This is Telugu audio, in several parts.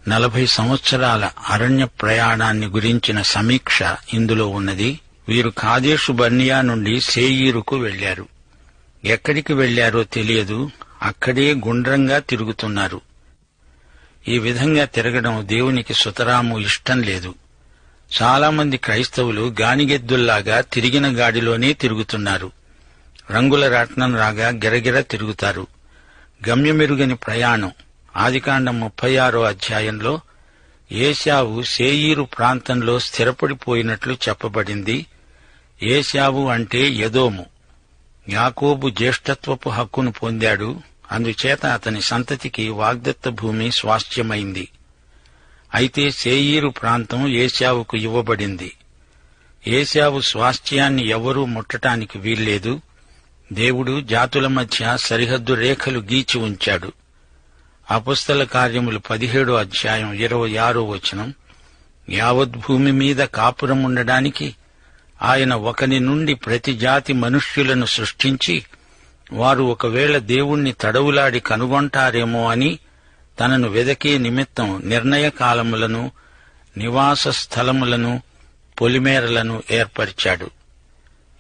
40 సంవత్సరాల అరణ్య ప్రయాణాన్ని గురించిన సమీక్ష ఇందులో ఉన్నది. వీరు కాదేషు బర్నియా నుండి సేయీరుకు వెళ్లారు. ఎక్కడికి వెళ్లారో తెలియదు. అక్కడే గుండ్రంగా తిరుగుతున్నారు. ఈ విధంగా తిరగడం దేవునికి సుతరాము ఇష్టం లేదు. చాలామంది క్రైస్తవులు గానిగెద్దుల్లాగా తిరిగిన గాడిలోనే తిరుగుతున్నారు. రంగుల రాట్నం రాగా గిరగిర తిరుగుతారు. గమ్యమెరుగని ప్రయాణం. ఆదికాండం 36వ అధ్యాయంలో ఏశావు సేయీరు ప్రాంతంలో స్థిరపడిపోయినట్లు చెప్పబడింది. ఏశావు అంటే ఎదోము. యాకోబు జ్యేష్ఠత్వపు హక్కును పొందాడు. అందుచేత అతని సంతతికి వాగ్దత్త భూమి స్వాస్థ్యమైంది. అయితే సేయీరు ప్రాంతం ఏశావుకు ఇవ్వబడింది. ఏశావు స్వాస్థ్యాన్ని ఎవరూ ముట్టటానికి వీల్లేదు. దేవుడు జాతుల మధ్య సరిహద్దు రేఖలు గీచి ఉంచాడు. అపొస్తల కార్యములు 17వ అధ్యాయం 26వ వచనం, యావత్ భూమి మీద కాపురముండడానికి ఆయన ఒకని నుండి ప్రతి జాతి మనుష్యులను సృష్టించి, వారు ఒకవేళ దేవుణ్ణి తడవులాడి కనుగొంటారేమో అని తనను వెదకే నిమిత్తం నిర్ణయ కాలములను, నివాస స్థలములను, పొలిమేరలను ఏర్పరిచాడు.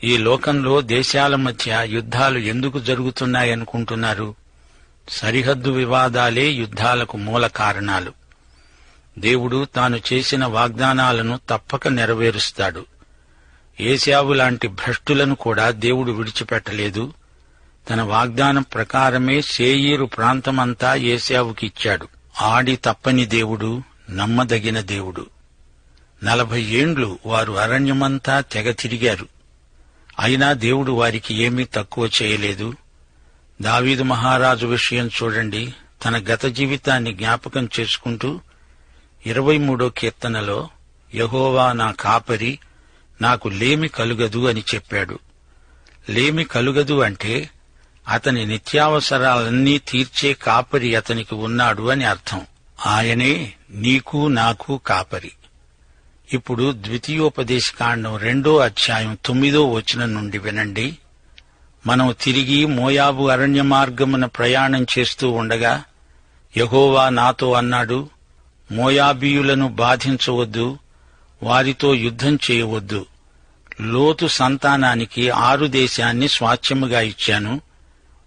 ఈ లోకంలో దేశాల మధ్య యుద్ధాలు ఎందుకు జరుగుతున్నాయనుకుంటున్నారు? సరిహద్దు వివాదాలే యుద్ధాలకు మూల కారణాలు. దేవుడు తాను చేసిన వాగ్దానాలను తప్పక నెరవేరుస్తాడు. ఏశావు లాంటి భ్రష్టులను కూడా దేవుడు విడిచిపెట్టలేదు. తన వాగ్దానం ప్రకారమే సేయీరు ప్రాంతమంతా ఏశావుకిచ్చాడు. ఆడి తప్పని దేవుడు, నమ్మదగిన దేవుడు. 40 ఏండ్లు వారు అరణ్యమంతా తెగ తిరిగారు. అయినా దేవుడు వారికి ఏమీ తక్కువ చేయలేదు. దావీదు మహారాజు విషయం చూడండి. తన గత జీవితాన్ని జ్ఞాపకం చేసుకుంటూ 23వ కీర్తనలో యెహోవా నా కాపరి, నాకు లేమి కలుగదు అని చెప్పాడు. లేమి కలుగదు అంటే అతని నిత్యావసరాలన్నీ తీర్చే కాపరి అతనికి ఉన్నాడు అని అర్థం. ఆయనే నీకు నాకు కాపరి. ఇప్పుడు ద్వితీయోపదేశకాండం 2వ అధ్యాయం 9వ వచనం నుండి వినండి. మనం తిరిగి మోయాబు అరణ్య మార్గమున ప్రయాణం చేస్తూ ఉండగా యెహోవా నాతో అన్నాడు, మోయాబీయులను బాధించవద్దు, వారితో యుద్ధం చేయవద్దు. లోతు సంతానానికి 6 దేశాన్ని స్వాస్థ్యముగా ఇచ్చాను.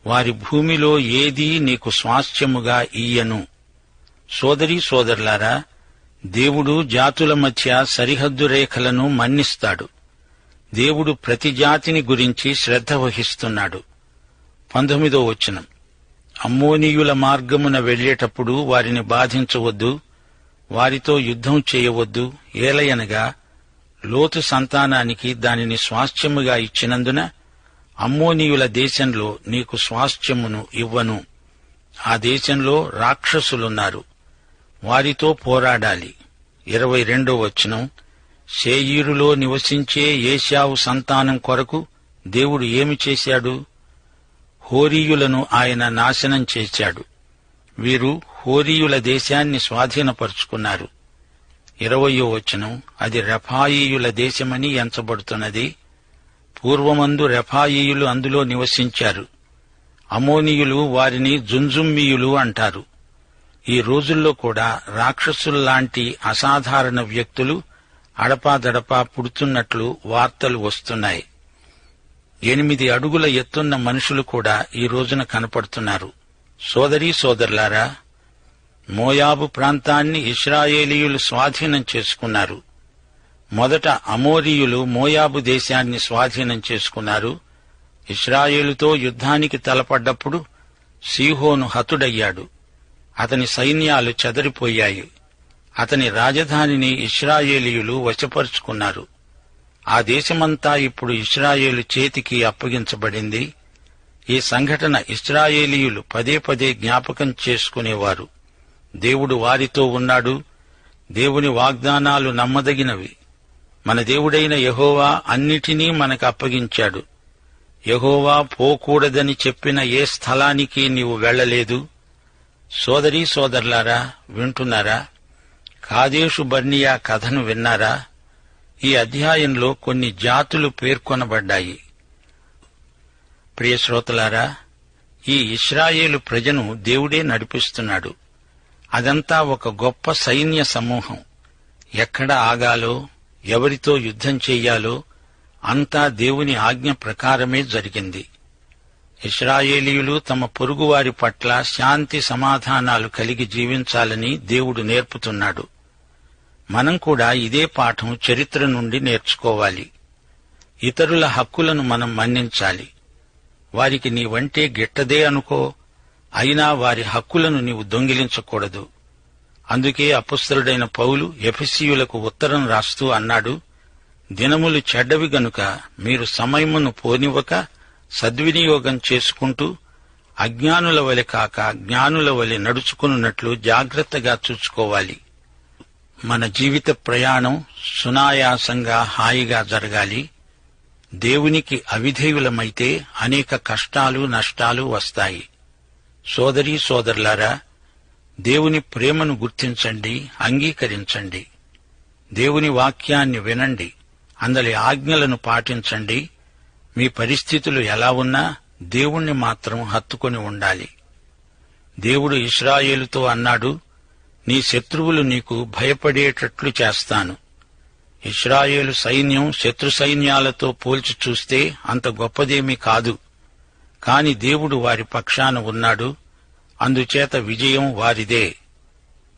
వారి భూమిలో ఏదీ నీకు స్వాస్థ్యముగా ఇయ్యను. సోదరీ సోదరులారా, దేవుడు జాతుల మధ్య సరిహద్దు రేఖలను మన్నిస్తాడు. దేవుడు ప్రతి జాతిని గురించి శ్రద్ధ వహిస్తున్నాడు. 19వ వచనం, అమ్మోనీయుల మార్గమున వెళ్లేటప్పుడు వారిని బాధించవద్దు, వారితో యుద్ధం చేయవద్దు. ఏలయనగా లోతు సంతానానికి దానిని స్వాస్థ్యముగా ఇచ్చినందున అమ్మోనీయుల దేశంలో నీకు స్వాస్థ్యమును ఇవ్వను. ఆ దేశంలో రాక్షసులున్నారు, వారితో పోరాడాలి. 22వ వచనం, సేయీరులో నివసించే ఏశావు సంతానం కొరకు దేవుడు ఏమి చేశాడు? హోరీయులను ఆయన నాశనం చేశాడు. వీరు హోరీయుల దేశాన్ని స్వాధీనపరుచుకున్నారు. 20వ వచనం, అది రెఫాయీయుల దేశమని ఎంచబడుతున్నది. పూర్వమందు రెఫాయీయులు అందులో నివసించారు. అమోనీయులు వారిని జుంజుమ్మీయులు అంటారు. ఈ రోజుల్లో కూడా రాక్షసుల్లాంటి అసాధారణ వ్యక్తులు అడపాదడపా పుడుతున్నట్లు వార్తలు వస్తున్నాయి. 8 అడుగుల ఎత్తున్న మనుషులు కూడా ఈ రోజున కనపడుతున్నారు. సోదరీ సోదరులారా, మోయాబు ప్రాంతాన్ని ఇశ్రాయేలీయులు స్వాధీనం చేసుకున్నారు. మొదట అమోరీయులు మోయాబు దేశాన్ని స్వాధీనం చేసుకున్నారు. ఇశ్రాయేలుతో యుద్ధానికి తలపడ్డప్పుడు సీహోను హతుడయ్యాడు. అతని సైన్యాలు చెదరిపోయాయి. అతని రాజధానిని ఇశ్రాయేలీయులు వశపరుచుకున్నారు. ఆ దేశమంతా ఇప్పుడు ఇశ్రాయేలు చేతికి అప్పగించబడింది. ఈ సంఘటన ఇశ్రాయేలీయులు పదే పదే జ్ఞాపకం చేసుకునేవారు. దేవుడు వారితో ఉన్నాడు. దేవుని వాగ్దానాలు నమ్మదగినవి. మన దేవుడైన యెహోవా అన్నిటినీ మనకు అప్పగించాడు. యెహోవా పోకూడదని చెప్పిన ఏ స్థలానికి నీవు వెళ్లలేదు. సోదరీ సోదరులారా, వింటున్నారా? కాదేషు బర్నియా కథను విన్నారా? ఈ అధ్యాయంలో కొన్ని జాతులు పేర్కొనబడ్డాయి. ప్రియ శ్రోతలారా, ఈ ఇశ్రాయేలు ప్రజను దేవుడే నడిపిస్తున్నాడు. అదంతా ఒక గొప్ప సైన్య సమూహం. ఎక్కడ ఆగాలో, ఎవరితో యుద్ధం చెయ్యాలో అంతా దేవుని ఆజ్ఞ ప్రకారమే జరిగింది. ఇశ్రాయేలీయులు తమ పొరుగువారి పట్ల శాంతి సమాధానాలు కలిగి జీవించాలని దేవుడు నేర్పుతున్నాడు. మనం కూడా ఇదే పాఠం చరిత్ర నుండి నేర్చుకోవాలి. ఇతరుల హక్కులను మనం మన్నించాలి. వారికి నీవంటే గిట్టదే అనుకో, అయినా వారి హక్కులను నీవు దొంగిలించకూడదు. అందుకే అపుస్తలుడైన పౌలు ఎఫెసీయులకు ఉత్తరం రాస్తూ అన్నాడు, దినములు చెడ్డవి గనుక మీరు సమయమును పోనివ్వక సద్వినియోగం చేసుకుంటూ అజ్ఞానుల వలె కాక జ్ఞానుల వలె నడుచుకున్నట్లు జాగ్రత్తగా చూసుకోవాలి. మన జీవిత ప్రయాణం సునాయాసంగా హాయిగా జరగాలి. దేవునికి అవిధేయులమైతే అనేక కష్టాలు నష్టాలు వస్తాయి. సోదరీ సోదరులారా, దేవుని ప్రేమను గుర్తించండి, అంగీకరించండి. దేవుని వాక్యాన్ని వినండి, అందలి ఆజ్ఞలను పాటించండి. మీ పరిస్థితులు ఎలా ఉన్నా దేవుణ్ణి మాత్రం హత్తుకొని ఉండాలి. దేవుడు ఇశ్రాయేలుతో అన్నాడు, నీ శత్రువులు నీకు భయపడేటట్లు చేస్తాను. ఇశ్రాయేలు సైన్యం శత్రు సైన్యాలతో పోల్చి చూస్తే అంత గొప్పదేమీ కాదు. కాని దేవుడు వారి పక్షాన ఉన్నాడు. అందుచేత విజయం వారిదే.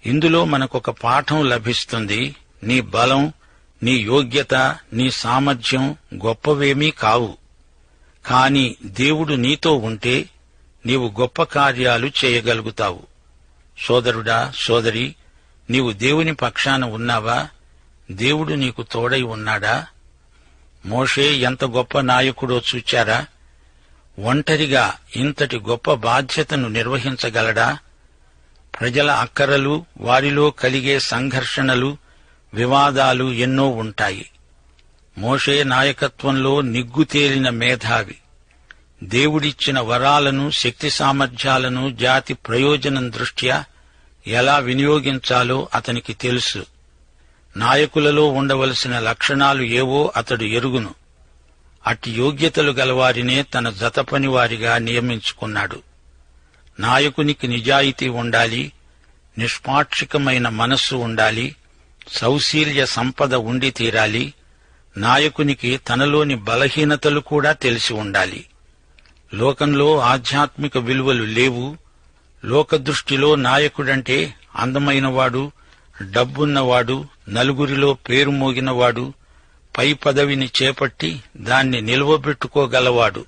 ఇందులో మనకొక పాఠం లభిస్తుంది. నీ బలం, నీ యోగ్యత, నీ సామర్థ్యం గొప్పవేమీ కావు. కాని దేవుడు నీతో ఉంటే నీవు గొప్ప కార్యాలు చేయగలుగుతావు. సోదరుడా, సోదరి, నీవు దేవుని పక్షాన ఉన్నావా? దేవుడు నీకు తోడై ఉన్నాడా? మోషే ఎంత గొప్ప నాయకుడో చూచారా? ఒంటరిగా ఇంతటి గొప్ప బాధ్యతను నిర్వహించగలడా? ప్రజల అక్కరలు, వారిలో కలిగే సంఘర్షణలు, వివాదాలు ఎన్నో ఉంటాయి. మోషే నాయకత్వంలో నిగ్గుతేలిన మేధావి. దేవుడిచ్చిన వరాలను, శక్తి సామర్థ్యాలను జాతి ప్రయోజనం దృష్ట్యా ఎలా వినియోగించాలో అతనికి తెలుసు. నాయకులలో ఉండవలసిన లక్షణాలు ఏవో అతడు ఎరుగును. అట్టి యోగ్యతలు గలవారినే తన జతపనివారిగా నియమించుకున్నాడు. నాయకునికి నిజాయితీ ఉండాలి, నిష్పాక్షికమైన మనస్సు ఉండాలి, సౌశీల్య సంపద ఉండి తీరాలి. నాయకునికి తనలోని బలహీనతలు కూడా తెలిసి ఉండాలి. లోకంలో ఆధ్యాత్మిక విలువలు లేవు. లోకదృష్టిలో నాయకుడంటే అందమైనవాడు, డబ్బున్నవాడు, నలుగురిలో పేరు మోగినవాడు, పై పదవిని చేపట్టి దాన్ని నిలవబెట్టుకోగలవాడు.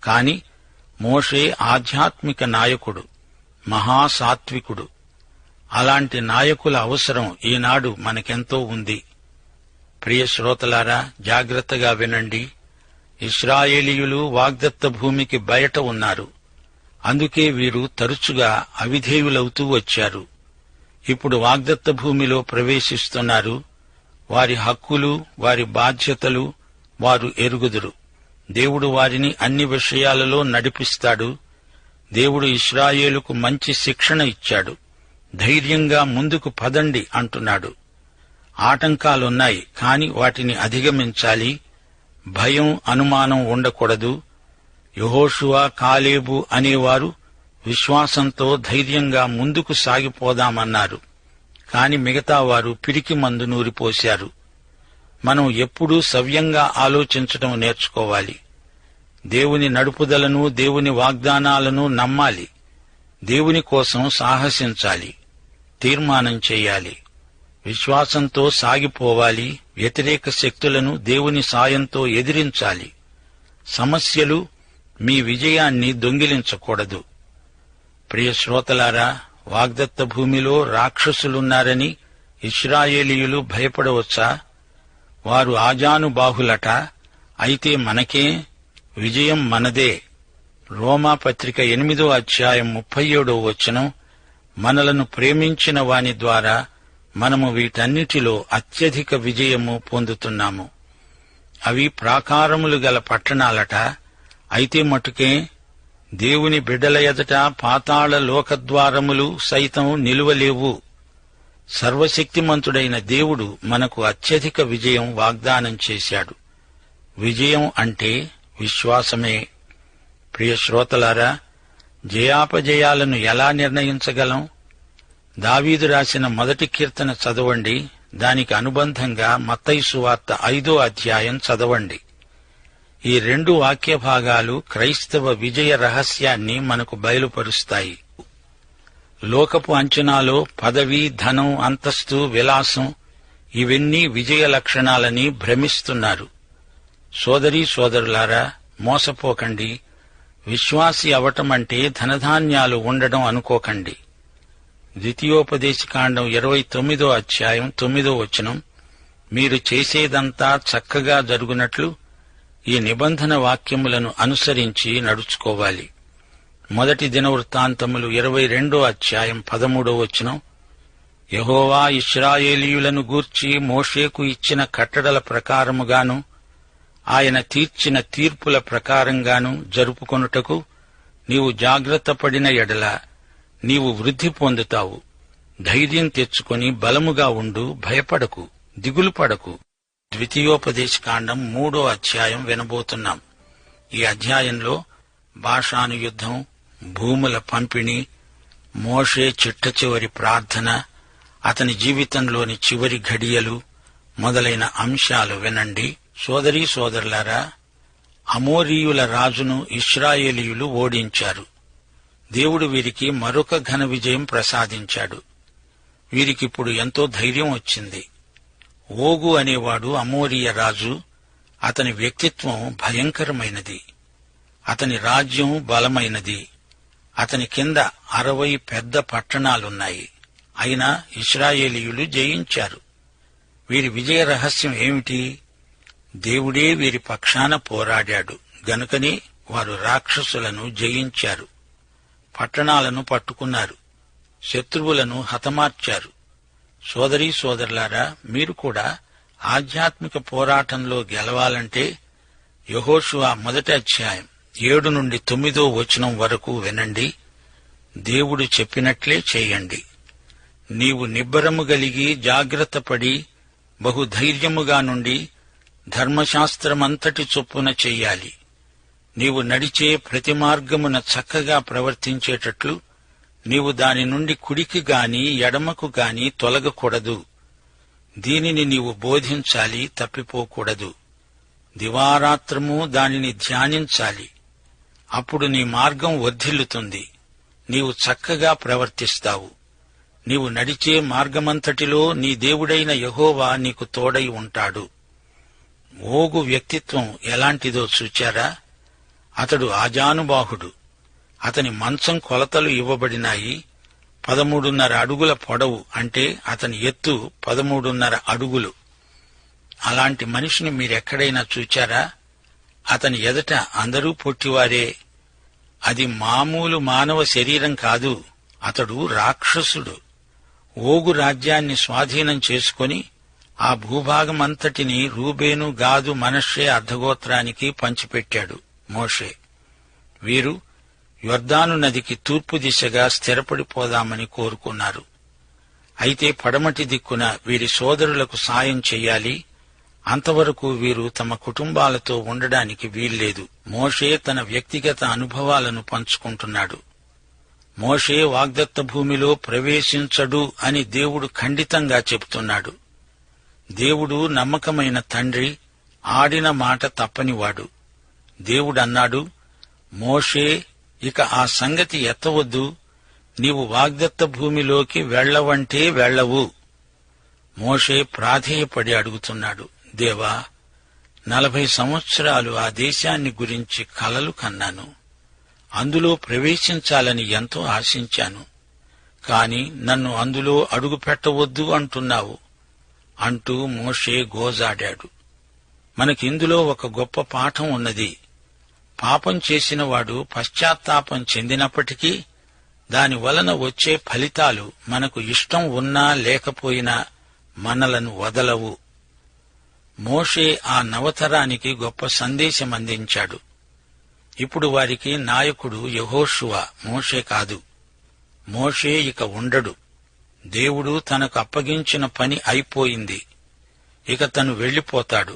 కాని మోషే ఆధ్యాత్మిక నాయకుడు, మహాసాత్వికుడు. అలాంటి నాయకుల అవసరం ఈనాడు మనకెంతో ఉంది. ప్రియ శ్రోతలారా, జాగ్రత్తగా వినండి. ఇశ్రాయేలీయులు వాగ్దత్త భూమికి బయట ఉన్నారు. అందుకే వీరు తరచుగా అవిధేయులవుతూ వచ్చారు. ఇప్పుడు వాగ్దత్త భూమిలో ప్రవేశిస్తున్నారు. వారి హక్కులు, వారి బాధ్యతలు వారు ఎరుగుదురు. దేవుడు వారిని అన్ని విషయాలలో నడిపిస్తాడు. దేవుడు ఇశ్రాయేలుకు మంచి శిక్షణ ఇచ్చాడు. ధైర్యంగా ముందుకు పదండి అంటున్నాడు. ఆటంకాలున్నాయి, కాని వాటిని అధిగమించాలి. భయం, అనుమానం ఉండకూడదు. యెహోషువ, కాలేబు అనేవారు విశ్వాసంతో ధైర్యంగా ముందుకు సాగిపోదామన్నారు. కాని మిగతా వారు పిరికి మందు నూరిపోశారు. మనం ఎప్పుడూ సవ్యంగా ఆలోచించటం నేర్చుకోవాలి. దేవుని నడుపుదలను, దేవుని వాగ్దానాలను నమ్మాలి. దేవుని కోసం సాహసించాలి, తీర్మానం చేయాలి. విశ్వాసంతో సాగిపోవాలి. వ్యతిరేక శక్తులను దేవుని సాయంతో ఎదిరించాలి. సమస్యలు మీ విజయాన్ని దొంగిలించకూడదు. ప్రియ శ్రోతలారా, వాగ్దత్త భూమిలో రాక్షసులున్నారని ఇశ్రాయేలీయులు భయపడవచ్చా? వారు ఆజానుబాహులట. అయితే మనకే విజయం మనదే. రోమాపత్రిక 8వ అధ్యాయం 37వ వచనం, మనలను ప్రేమించిన వాని ద్వారా మనము వీటన్నిటిలో అత్యధిక విజయము పొందుతున్నాము. అవి ప్రాకారములు గల పట్టణాలట. అయితే మటుకే దేవుని బిడ్డల ఎదుట పాతాళ లోకద్వారములు సైతం నిలువలేవు. సర్వశక్తిమంతుడైన దేవుడు మనకు అత్యధిక విజయం వాగ్దానం చేశాడు. విజయం అంటే విశ్వాసమే. ప్రియ శ్రోతలారా, జయాపజయాలను ఎలా నిర్ణయించగలం? దావీదు రాసిన మొదటి కీర్తన చదవండి. దానికి అనుబంధంగా మత్తయి సువార్త 5వ అధ్యాయం చదవండి. ఈ 2 వాక్య భాగాలు క్రైస్తవ విజయ రహస్యాన్ని మనకు బయలుపరుస్తాయి. లోకపు అంచనాలో పదవి, ధనం, అంతస్తు, విలాసం ఇవన్నీ విజయ లక్షణాలని భ్రమిస్తున్నారు. సోదరీ సోదరులారా, మోసపోకండి. విశ్వాసి అవటమంటే ధనధాన్యాలు ఉండడం అనుకోకండి. ద్వితీయోపదేశకాండం 29వ అధ్యాయం 9వ వచనం, మీరు చేసేదంతా చక్కగా జరుగునట్లు ఈ నిబంధన వాక్యములను అనుసరించి నడుచుకోవాలి. మొదటి దినవృత్తాంతములు 22వ అధ్యాయం 13వ వచనం, యెహోవా ఇశ్రాయేలీయులను గూర్చి మోషేకు ఇచ్చిన కట్టడల ప్రకారముగాను ఆయన తీర్చిన తీర్పుల ప్రకారంగాను జరుపుకొనుటకు నీవు జాగ్రత్త పడిన ఎడల నీవు వృద్ధి పొందుతావు. ధైర్యం తెచ్చుకొని బలముగా ఉండు, భయపడకు, దిగులు పడకు. ద్వితీయోపదేశకాండం 3వ అధ్యాయం వినబోతున్నాం. ఈ అధ్యాయంలో బాషాను యుద్ధం, భూముల పంపిణీ, మోషే చిట్టచివరి ప్రార్థన, అతని జీవితంలోని చివరి ఘడియలు మొదలైన అంశాలు వినండి. సోదరీ సోదరులారా, అమోరీయుల రాజును ఇశ్రాయేలీయులు ఓడించారు. దేవుడు వీరికి మరొక ఘన విజయం ప్రసాదించాడు. వీరికిప్పుడు ఎంతో ధైర్యం వచ్చింది. ఓగు అనేవాడు అమోరీయ రాజు. అతని వ్యక్తిత్వం భయంకరమైనది. అతని రాజ్యం బలమైనది. అతని కింద 60 పెద్ద పట్టణాలున్నాయి. అయినా ఇశ్రాయేలీయులు జయించారు. వీరి విజయ రహస్యం ఏమిటి? దేవుడే వీరి పక్షాన పోరాడాడు గనుకనే వారు రాక్షసులను జయించారు. పట్టణాలను పట్టుకున్నారు. శత్రువులను హతమార్చారు. సోదరీ సోదరులారా, మీరు కూడా ఆధ్యాత్మిక పోరాటంలో గెలవాలంటే యెహోషువ 1వ అధ్యాయం 7 నుండి 9వ వచనం వరకు వినండి. దేవుడు చెప్పినట్లే చేయండి. నీవు నిబ్బరము గలిగి జాగ్రత్తపడి బహుధైర్యముగా నుండి ధర్మశాస్త్రమంతటి చొప్పున చెయ్యాలి. నీవు నడిచే ప్రతి మార్గమున చక్కగా ప్రవర్తించేటట్లు నీవు దాని నుండి కుడికి గాని ఎడమకు గాని తొలగకూడదు. దీనిని నీవు బోధించాలి, తప్పిపోకూడదు. దివారాత్రము దానిని ధ్యానించాలి. అప్పుడు నీ మార్గం వర్ధిల్లుతుంది. నీవు చక్కగా ప్రవర్తిస్తావు. నీవు నడిచే మార్గమంతటిలో నీ దేవుడైన యెహోవా నీకు తోడై ఉంటాడు. ఓగు వ్యక్తిత్వం ఎలాంటిదో చూచారా? అతడు ఆజానుబాహుడు. అతని మంచం కొలతలు ఇవ్వబడినాయి. 13.5 అడుగుల పొడవు, అంటే అతని ఎత్తు 13.5 అడుగులు. అలాంటి మనిషిని మీరెక్కడైనా చూచారా? అతని ఎదుట అందరూ పొట్టివారే. అది మామూలు మానవ శరీరం కాదు. అతడు రాక్షసుడు. ఓగు రాజ్యాన్ని స్వాధీనం చేసుకుని ఆ భూభాగమంతటిని రూబేను, గాదు, మనష్షే అర్ధగోత్రానికి పంచిపెట్టాడు మోషే. వీరు యొర్దాను నదికి తూర్పు దిశగా స్థిరపడిపోదామని కోరుకున్నారు. అయితే పడమటి దిక్కున వీరి సోదరులకు సాయం చెయ్యాలి. అంతవరకు వీరు తమ కుటుంబాలతో ఉండడానికి వీల్లేదు. మోషే తన వ్యక్తిగత అనుభవాలను పంచుకుంటున్నాడు. మోషే వాగ్దత్త భూమిలో ప్రవేశించడు అని దేవుడు ఖండితంగా చెబుతున్నాడు. దేవుడు నమ్మకమైన తండ్రి, ఆడిన మాట తప్పనివాడు. దేవుడన్నాడు, మోషే, ఇక ఆ సంగతి ఎత్తవద్దు. నీవు వాగ్దత్త భూమిలోకి వెళ్లవంటే వెళ్లవు. మోషే ప్రాధేయపడి అడుగుతున్నాడు, దేవా, 40 సంవత్సరాలు ఆ దేశాన్ని గురించి కలలు కన్నాను. అందులో ప్రవేశించాలని ఎంతో ఆశించాను. కాని నన్ను అందులో అడుగు పెట్టవద్దు అంటున్నావు అంటూ మోషే గోజాడాడు. మనకిందులో ఒక గొప్ప పాఠం ఉన్నది. పాపం చేసినవాడు పశ్చాత్తాపం చెందినప్పటికీ దాని వలన వచ్చే ఫలితాలు మనకు ఇష్టం ఉన్నా లేకపోయినా మనలను వదలవు. మోషే ఆ నవతరానికి గొప్ప సందేశం అందించాడు. ఇప్పుడు వారికి నాయకుడు యెహోషువ, మోషే కాదు. మోషే ఇక ఉండడు. దేవుడు తనకు అప్పగించిన పని అయిపోయింది. ఇక తను వెళ్లిపోతాడు.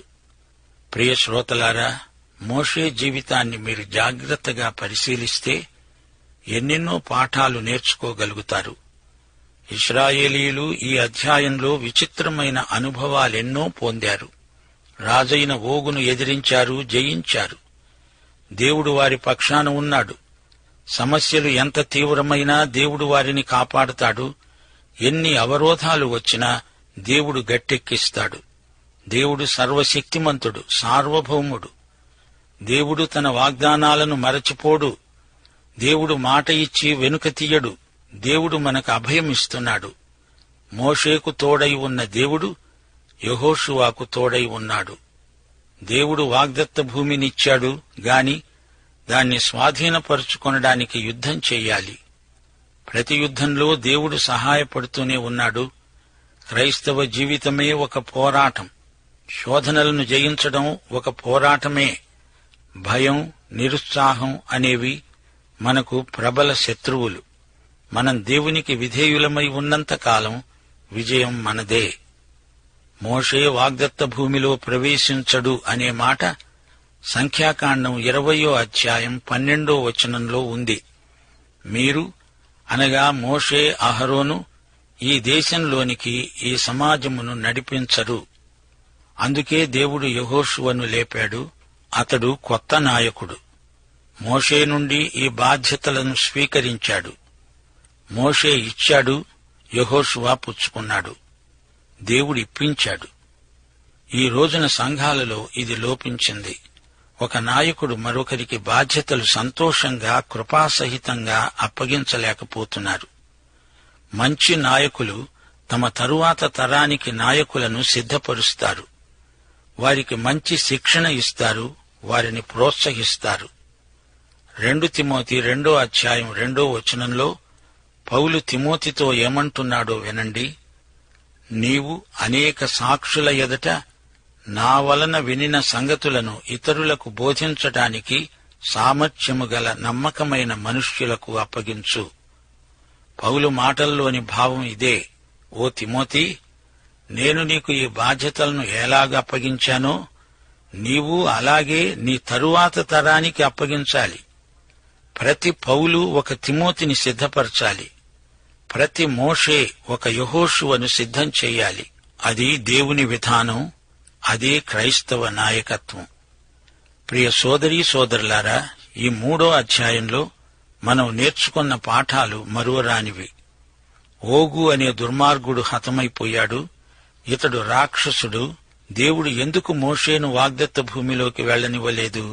ప్రియ శ్రోతలారా, మోషే జీవితాన్ని మీరు జాగ్రత్తగా పరిశీలిస్తే ఎన్నెన్నో పాఠాలు నేర్చుకోగలుగుతారు. ఇశ్రాయేలీయులు ఈ అధ్యాయంలో విచిత్రమైన అనుభవాలెన్నో పొందారు. రాజైన ఓగును ఎదిరించారు, జయించారు. దేవుడు వారి పక్షాన ఉన్నాడు. సమస్యలు ఎంత తీవ్రమైనా దేవుడు వారిని కాపాడుతాడు. ఎన్ని అవరోధాలు వచ్చినా దేవుడు గట్టెక్కిస్తాడు. దేవుడు సర్వశక్తిమంతుడు, సార్వభౌముడు. దేవుడు తన వాగ్దానాలను మరచిపోడు. దేవుడు మాట ఇచ్చి వెనుక తీయడు. దేవుడు మనకు అభయమిస్తున్నాడు. మోషేకు తోడై ఉన్న దేవుడు యెహోషువకు తోడై ఉన్నాడు. దేవుడు వాగ్దత్త భూమినిచ్చాడు గాని దాన్ని స్వాధీనపరుచుకొనడానికి యుద్ధం చెయ్యాలి. ప్రతి యుద్ధంలో దేవుడు సహాయపడుతూనే ఉన్నాడు. క్రైస్తవ జీవితమే ఒక పోరాటం. శోధనలను జయించడం ఒక పోరాటమే. భయం, నిరుత్సాహం అనేవి మనకు ప్రబల శత్రువులు. మనం దేవునికి విధేయులమై ఉన్నంతకాలం విజయం మనదే. మోషే వాగ్దత్త భూమిలో ప్రవేశించడు అనే మాట సంఖ్యాకాండం 20వ అధ్యాయం 12వ వచనంలో ఉంది. మీరు అనగా మోషే, అహరోను ఈ దేశంలోనికి ఈ సమాజమును నడిపించరు. అందుకే దేవుడు యెహోషువను లేపాడు. అతడు కొత్త నాయకుడు. మోషే నుండి ఈ బాధ్యతలను స్వీకరించాడు. మోషే ఇచ్చాడు, యెహోషువ పుచ్చుకున్నాడు. దేవుడు ఇప్పించాడు. ఈ రోజున సంఘాలలో ఇది లోపించింది. ఒక నాయకుడు మరొకరికి బాధ్యతలు సంతోషంగా, కృపాసహితంగా అప్పగించలేకపోతున్నారు. మంచి నాయకులు తమ తరువాత తరానికి నాయకులను సిద్ధపరుస్తారు. వారికి మంచి శిక్షణ ఇస్తారు, వారిని ప్రోత్సహిస్తారు. 2 తిమోతి 2వ అధ్యాయం 2వ వచనంలో పౌలు తిమోతితో ఏమంటున్నాడో వినండి. నీవు అనేక సాక్షుల ఎదుట నా వలన వినిన సంగతులను ఇతరులకు బోధించటానికి సామర్థ్యము గల నమ్మకమైన మనుష్యులకు అప్పగించు. పౌలు మాటల్లోని భావం ఇదే. ఓ తిమోతి, నేను నీకు ఈ బాధ్యతలను ఎలాగ అప్పగించానో నీవు అలాగే నీ తరువాత తరానికి అప్పగించాలి. ప్రతి పౌలు ఒక తిమోతిని సిద్ధపరచాలి. ప్రతి మోషే ఒక యెహోషువను సిద్ధం చెయ్యాలి. అది దేవుని విధానం. అదే క్రైస్తవ నాయకత్వం. ప్రియ సోదరీ సోదరులారా, ఈ 3వ అధ్యాయంలో మనం నేర్చుకున్న పాఠాలు మరువరానివి. ఓగు అనే దుర్మార్గుడు హతమైపోయాడు. ఇతడు రాక్షసుడు. దేవుడు ఎందుకు మోషేను వాగ్దత్త భూమిలోకి వెళ్లనివ్వలేదు?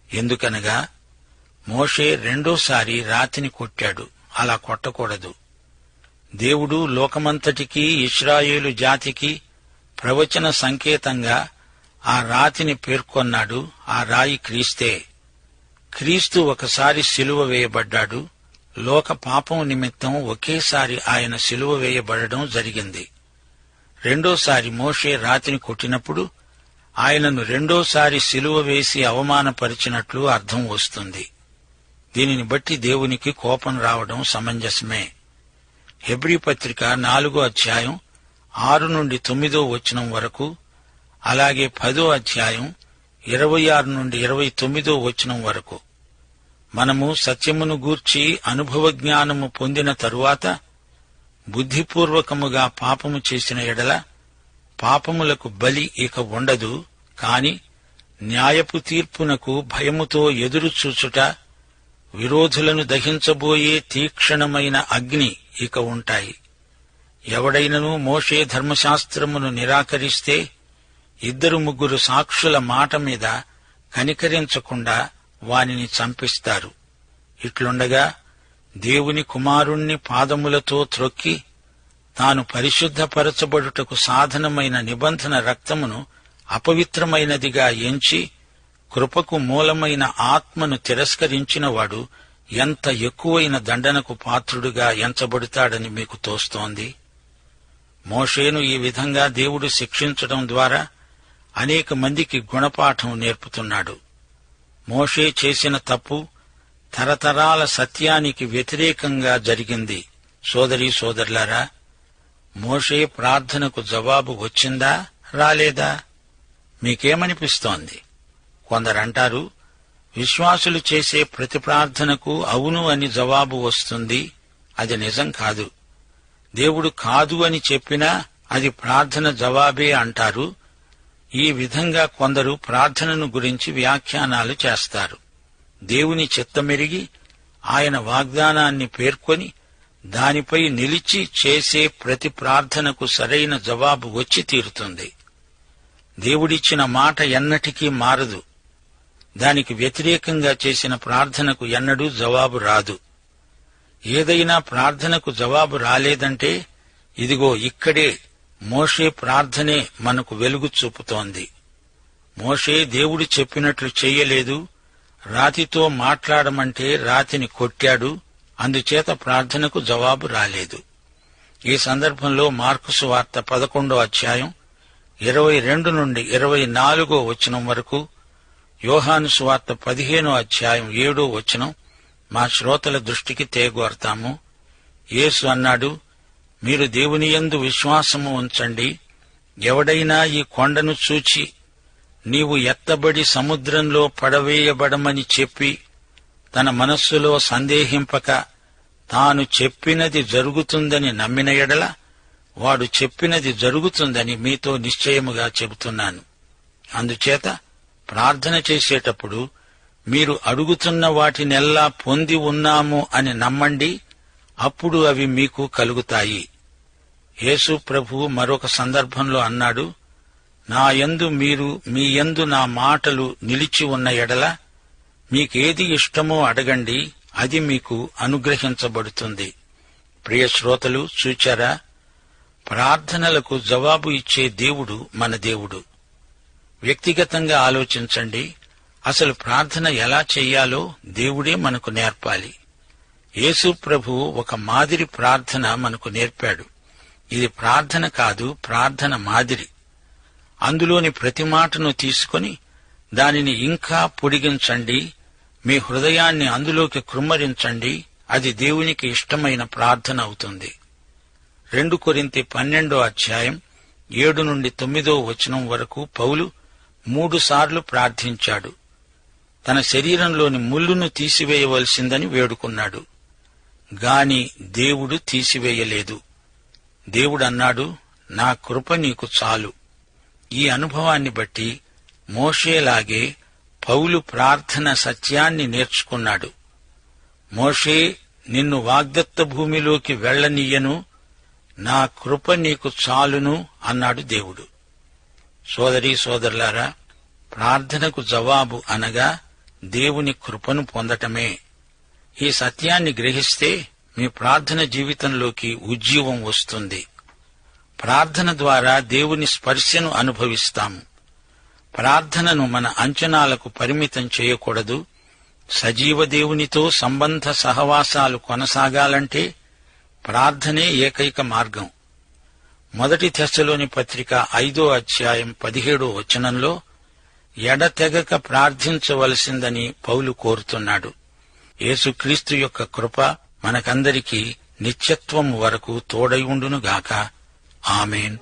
ఎందుకనగా మోషే రెండోసారి రాతిని కొట్టాడు. అలా కొట్టకూడదు. దేవుడు లోకమంతటికీ, ఇశ్రాయేలు జాతికి ప్రవచన సంకేతంగా ఆ రాతిని పేర్కొన్నాడు. ఆ రాయి క్రీస్తే. క్రీస్తు ఒకసారి సిలువ వేయబడ్డాడు. లోక పాపం నిమిత్తం ఒకేసారి ఆయన సిలువ వేయబడడం జరిగింది. రెండోసారి మోషే రాతిని కొట్టినప్పుడు ఆయనను రెండోసారి సిలువ వేసి అవమానపరిచినట్లు అర్థం వస్తుంది. దీనిని బట్టి దేవునికి కోపం రావడం సమంజసమే. హెబ్రీ పత్రిక 4వ అధ్యాయం 6 నుండి 9వ వచనం వరకు, అలాగే 10వ అధ్యాయం 26 నుండి 29వ వచనం వరకు మనము సత్యమును గూర్చి అనుభవ జ్ఞానము పొందిన తరువాత బుద్ధిపూర్వకముగా పాపము చేసిన ఎడల పాపములకు బలి ఇక ఉండదు. కాని న్యాయపు తీర్పునకు భయముతో ఎదురుచూచుట, విరోధులను దహించబోయే తీక్షణమైన అగ్ని ఇక ఉంటాయి. ఎవడైనను మోషే ధర్మశాస్త్రమును నిరాకరిస్తే 2-3 సాక్షుల మాట మీద కనికరించకుండా వానిని చంపిస్తారు. ఇట్లుండగా దేవుని కుమారుణ్ణి పాదములతో త్రొక్కి తాను పరిశుద్ధపరచబడుటకు సాధనమైన నిబంధన రక్తమును అపవిత్రమైనదిగా ఎంచి కృపకు మూలమైన ఆత్మను తిరస్కరించినవాడు ఎంత ఎక్కువైన దండనకు పాత్రుడుగా ఎంచబడతాడని మీకు తోస్తోంది. మోషేను ఈ విధంగా దేవుడు శిక్షించడం ద్వారా అనేక మందికి గుణపాఠం నేర్పుతున్నాడు. మోషే చేసిన తప్పు తరతరాల సత్యానికి వ్యతిరేకంగా జరిగింది. సోదరీ సోదరులారా, మోషే ప్రార్థనకు జవాబు వచ్చిందా, రాలేదా? మీకేమనిపిస్తోంది? కొందరంటారు, విశ్వాసులు చేసే ప్రతి ప్రార్థనకు అవును అని జవాబు వస్తుంది. అది నిజం కాదు. దేవుడు కాదు అని చెప్పినా అది ప్రార్థన జవాబే అంటారు. ఈ విధంగా కొందరు ప్రార్థనను గురించి వ్యాఖ్యానాలు చేస్తారు. దేవుని చిత్తమెరిగి ఆయన వాగ్దానాన్ని పేర్కొని దానిపై నిలిచి చేసే ప్రతి ప్రార్థనకు సరైన జవాబు వచ్చి తీరుతుంది. దేవుడిచ్చిన మాట ఎన్నటికీ మారదు. దానికి వ్యతిరేకంగా చేసిన ప్రార్థనకు ఎన్నడూ జవాబు రాదు. ఏదైనా ప్రార్థనకు జవాబు రాలేదంటే ఇదిగో ఇక్కడే మోషే ప్రార్థనే మనకు వెలుగు చూపుతోంది. మోషే దేవుడు చెప్పినట్లు చెయ్యలేదు. రాతితో మాట్లాడమంటే రాతిని కొట్టాడు. అందుచేత ప్రార్థనకు జవాబు రాలేదు. ఈ సందర్భంలో మార్కు సువార్త 11వ అధ్యాయం 22 నుండి 24 వచనం వరకు, యోహాను సువార్త 15వ అధ్యాయం 7వ వచనం మా శ్రోతల దృష్టికి తేగోరతాము. యేసు అన్నాడు, మీరు దేవునియందు విశ్వాసము ఉంచండి. ఎవడైనా ఈ కొండను చూచి నీవు ఎత్తబడి సముద్రంలో పడవేయబడమని చెప్పి తన మనస్సులో సందేహింపక తాను చెప్పినది జరుగుతుందని నమ్మిన ఎడల వాడు చెప్పినది జరుగుతుందని మీతో నిశ్చయముగా చెబుతున్నాను. అందుచేత ప్రార్థన చేసేటప్పుడు మీరు అడుగుతున్న వాటినెల్లా పొంది ఉన్నాము అని నమ్మండి, అప్పుడు అవి మీకు కలుగుతాయి. యేసు ప్రభువు మరొక సందర్భంలో అన్నాడు, నా యందు మీరు మీ యందు నా మాటలు నిలిచి ఉన్న ఎడల మీకేది ఇష్టమో అడగండి, అది మీకు అనుగ్రహించబడుతుంది. ప్రియ శ్రోతలు, చూచారా? ప్రార్థనలకు జవాబు ఇచ్చే దేవుడు మన దేవుడు. వ్యక్తిగతంగా ఆలోచించండి. అసలు ప్రార్థన ఎలా చెయ్యాలో దేవుడే మనకు నేర్పాలి. యేసు ప్రభువు ఒక మాదిరి ప్రార్థన మనకు నేర్పాడు. ఇది ప్రార్థన కాదు, ప్రార్థన మాదిరి. అందులోని ప్రతి మాటను తీసుకొని దానిని ఇంకా పొడిగించండి. మీ హృదయాన్ని అందులోకి కృమ్మరించండి. అది దేవునికి ఇష్టమైన ప్రార్థన అవుతుంది. 2 కొరింథీ 12వ అధ్యాయం 7 నుండి 9వ వచనం వరకు పౌలు 3 సార్లు ప్రార్థించాడు. తన శరీరంలోని ముళ్ళును తీసివేయవలసిందని వేడుకున్నాడు. గాని దేవుడు తీసివేయలేదు. దేవుడన్నాడు, నా కృప నీకు చాలు. ఈ అనుభవాన్ని బట్టి మోషేలాగే పౌలు ప్రార్థన సత్యాన్ని నేర్చుకున్నాడు. మోషే, నిన్ను వాగ్దత్త భూమిలోకి వెళ్లనీయను, నా కృప నీకు చాలును అన్నాడు దేవుడు. సోదరీ సోదరులారా, ప్రార్థనకు జవాబు అనగా దేవుని కృపను పొందటమే. ఈ సత్యాన్ని గ్రహిస్తే మీ ప్రార్థన జీవితంలోకి ఉజ్జీవం వస్తుంది. ప్రార్థన ద్వారా దేవుని స్పర్శను అనుభవిస్తాము. ప్రార్థనను మన అంచనాలకు పరిమితం చేయకూడదు. సజీవ దేవునితో సంబంధ సహవాసాలు కొనసాగాలంటే ప్రార్థనే ఏకైక మార్గం. 1 తెస్సలోని పత్రిక 5వ అధ్యాయం 17వ వచనంలో ఎడతెగక ప్రార్థించవలసిందని పౌలు కోరుతున్నాడు. యేసుక్రీస్తు యొక్క కృప మనకందరికీ నిత్యత్వం వరకు తోడై ఉండునుగాక. ఆమేన్.